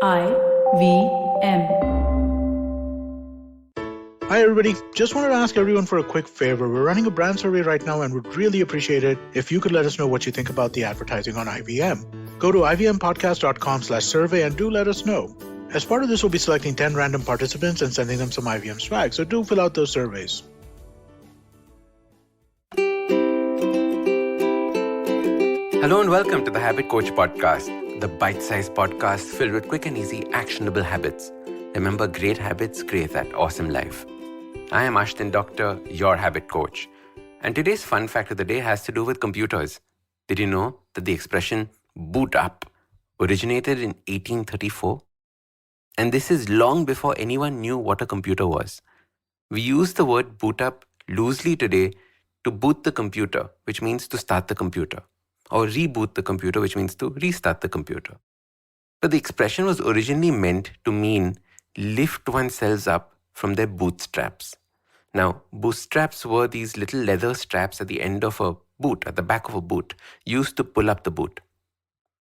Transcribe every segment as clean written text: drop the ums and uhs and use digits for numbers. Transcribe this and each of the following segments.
IVM. Hi everybody, just wanted to ask everyone for a quick favor. We're running a brand survey right now and would really appreciate it if you could let us know what you think about the advertising on IVM. Go to ivmpodcast.com/survey and do let us know. As part of this, we'll be selecting 10 random participants and sending them some IVM swag, so do fill out those surveys. Hello and welcome to the Habit Coach Podcast, the bite-sized podcast filled with quick and easy actionable habits. Remember, great habits create that awesome life. I am Ashdin Doctor, your habit coach. And today's fun fact of the day has to do with computers. Did you know that the expression boot up originated in 1834? And this is long before anyone knew what a computer was. We use the word boot up loosely today to boot the computer, which means to start the computer, or reboot the computer, which means to restart the computer. But the expression was originally meant to mean lift oneself up from their bootstraps. Now, bootstraps were these little leather straps at the end of a boot, at the back of a boot, used to pull up the boot.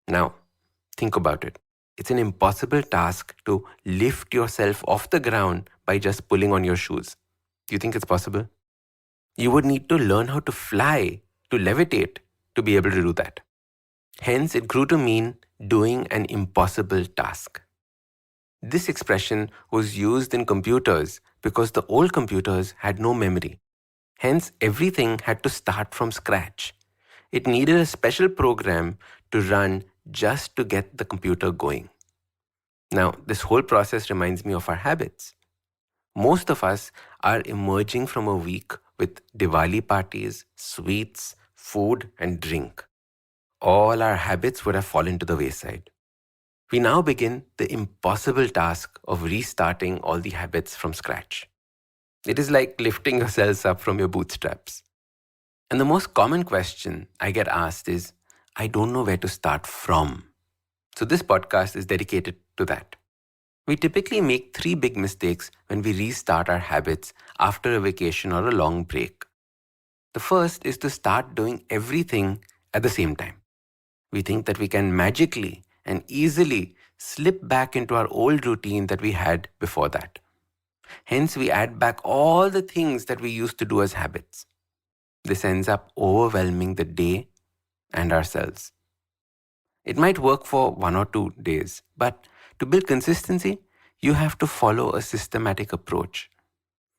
Now, think about it. It's an impossible task to lift yourself off the ground by just pulling on your shoes. Do you think it's possible? You would need to learn how to fly, to levitate, to be able to do that. Hence, it grew to mean doing an impossible task. This expression was used in computers because the old computers had no memory. Hence, everything had to start from scratch. It needed a special program to run just to get the computer going. Now, this whole process reminds me of our habits. Most of us are emerging from a week with Diwali parties, sweets, food, and drink. All our habits would have fallen to the wayside. We now begin the impossible task of restarting all the habits from scratch. It is like lifting yourselves up from your bootstraps. And the most common question I get asked is, I don't know where to start from. So this podcast is dedicated to that. We typically make 3 big mistakes when we restart our habits after a vacation or a long break. The first is to start doing everything at the same time. We think that we can magically and easily slip back into our old routine that we had before that. Hence, we add back all the things that we used to do as habits. This ends up overwhelming the day and ourselves. It might work for 1 or 2 days, but to build consistency, you have to follow a systematic approach.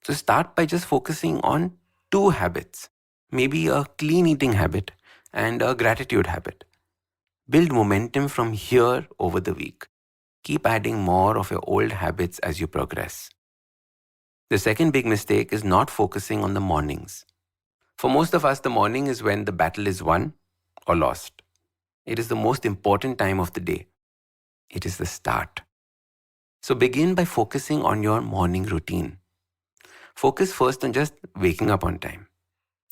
So start by just focusing on 2 habits, maybe a clean eating habit and a gratitude habit. Build momentum from here over the week. Keep adding more of your old habits as you progress. The second big mistake is not focusing on the mornings. For most of us, the morning is when the battle is won or lost. It is the most important time of the day. It is the start. So begin by focusing on your morning routine. Focus first on just waking up on time,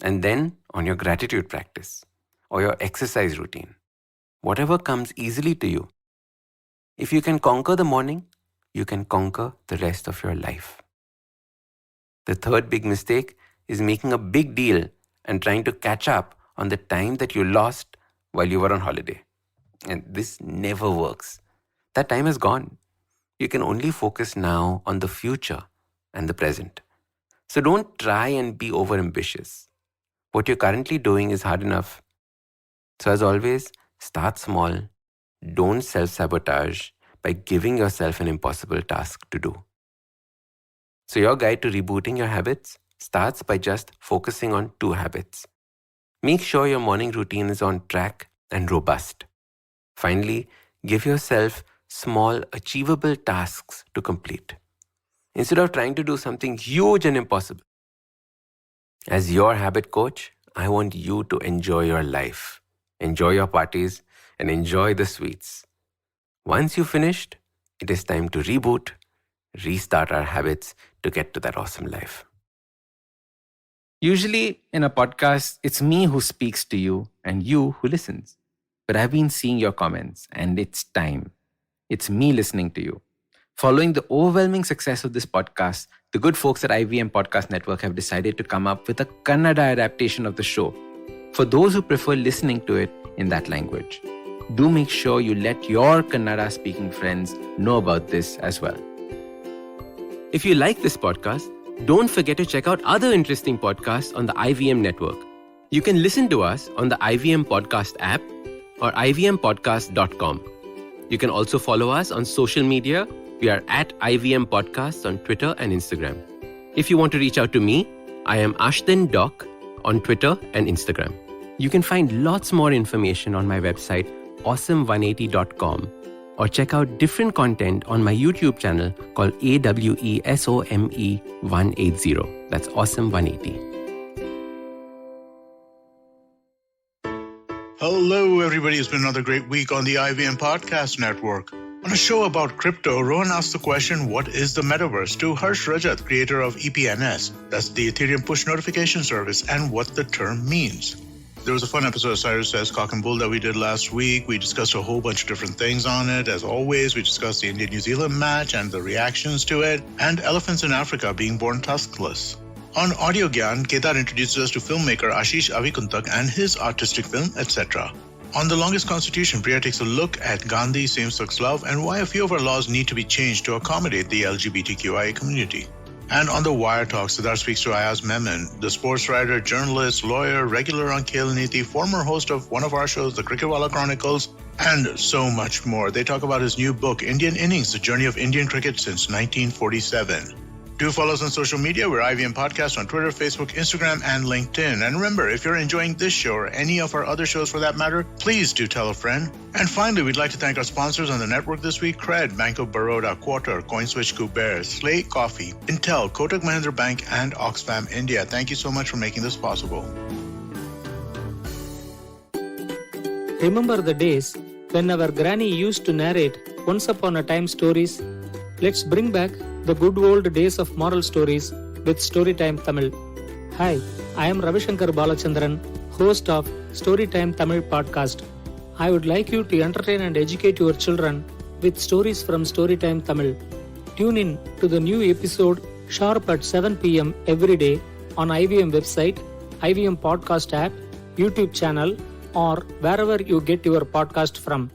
and then on your gratitude practice or your exercise routine. Whatever comes easily to you. If you can conquer the morning, you can conquer the rest of your life. The third big mistake is making a big deal and trying to catch up on the time that you lost while you were on holiday. And this never works. That time is gone. You can only focus now on the future and the present. So don't try and be overambitious. What you're currently doing is hard enough. So as always, start small. Don't self-sabotage by giving yourself an impossible task to do. So your guide to rebooting your habits starts by just focusing on 2 habits. Make sure your morning routine is on track and robust. Finally, give yourself small, achievable tasks to complete, instead of trying to do something huge and impossible. As your habit coach, I want you to enjoy your life, enjoy your parties, and enjoy the sweets. Once you've finished, it is time to reboot, restart our habits to get to that awesome life. Usually in a podcast, it's me who speaks to you and you who listens. But I've been seeing your comments and it's time. It's me listening to you. Following the overwhelming success of this podcast, the good folks at IVM Podcast Network have decided to come up with a Kannada adaptation of the show for those who prefer listening to it in that language. do make sure you let your Kannada speaking friends know about this as well. If you like this podcast, don't forget to check out other interesting podcasts on the IVM network. You can listen to us on the IVM Podcast app or ivmpodcast.com. You can also follow us on social media. We are at IVM Podcasts on Twitter and Instagram. If you want to reach out to me, I am Ashdin Doc on Twitter and Instagram. You can find lots more information on my website, awesome180.com, or check out different content on my YouTube channel called AWESOME 180. That's Awesome 180. Hello, everybody. It's been another great week on the IVM Podcast Network. On a show about crypto, Rohan asked the question, what is the metaverse? To Harsh Rajat, creator of EPNS, that's the Ethereum Push Notification Service, and what the term means. There was a fun episode of Cyrus Says Cock and Bull that we did last week. We discussed a whole bunch of different things on it. As always, we discussed the India-New Zealand match and the reactions to it, and elephants in Africa being born tuskless. On Audio Gyan, Kedar introduces us to filmmaker Ashish Avikuntak and his artistic film, etc. On The Longest Constitution, Priya takes a look at Gandhi, same-sex love, and why a few of our laws need to be changed to accommodate the LGBTQIA community. And on The Wire Talk, Siddharth speaks to Ayaz Memon, the sports writer, journalist, lawyer, regular on Khel Niti, former host of one of our shows, The Cricketwala Chronicles, and so much more. They talk about his new book, Indian Innings, The Journey of Indian Cricket Since 1947. Do follow us on social media. We're IVM Podcast on Twitter, Facebook, Instagram, and LinkedIn. And remember, if you're enjoying this show or any of our other shows for that matter, please do tell a friend. And finally, we'd like to thank our sponsors on the network this week: Cred, Bank of Baroda, Quarter, CoinSwitch, Kuber, Slate Coffee, Intel, Kotak Mahindra Bank, and Oxfam India. Thank you so much for making this possible. Remember the days when our granny used to narrate once upon a time stories? Let's bring back the good old days of moral stories with Storytime Tamil. Hi, I am Ravishankar Balachandran, host of Storytime Tamil podcast. I would like you to entertain and educate your children with stories from Storytime Tamil. Tune in to the new episode sharp at 7 p.m. every day on IVM website, IVM podcast app, YouTube channel, or wherever you get your podcast from.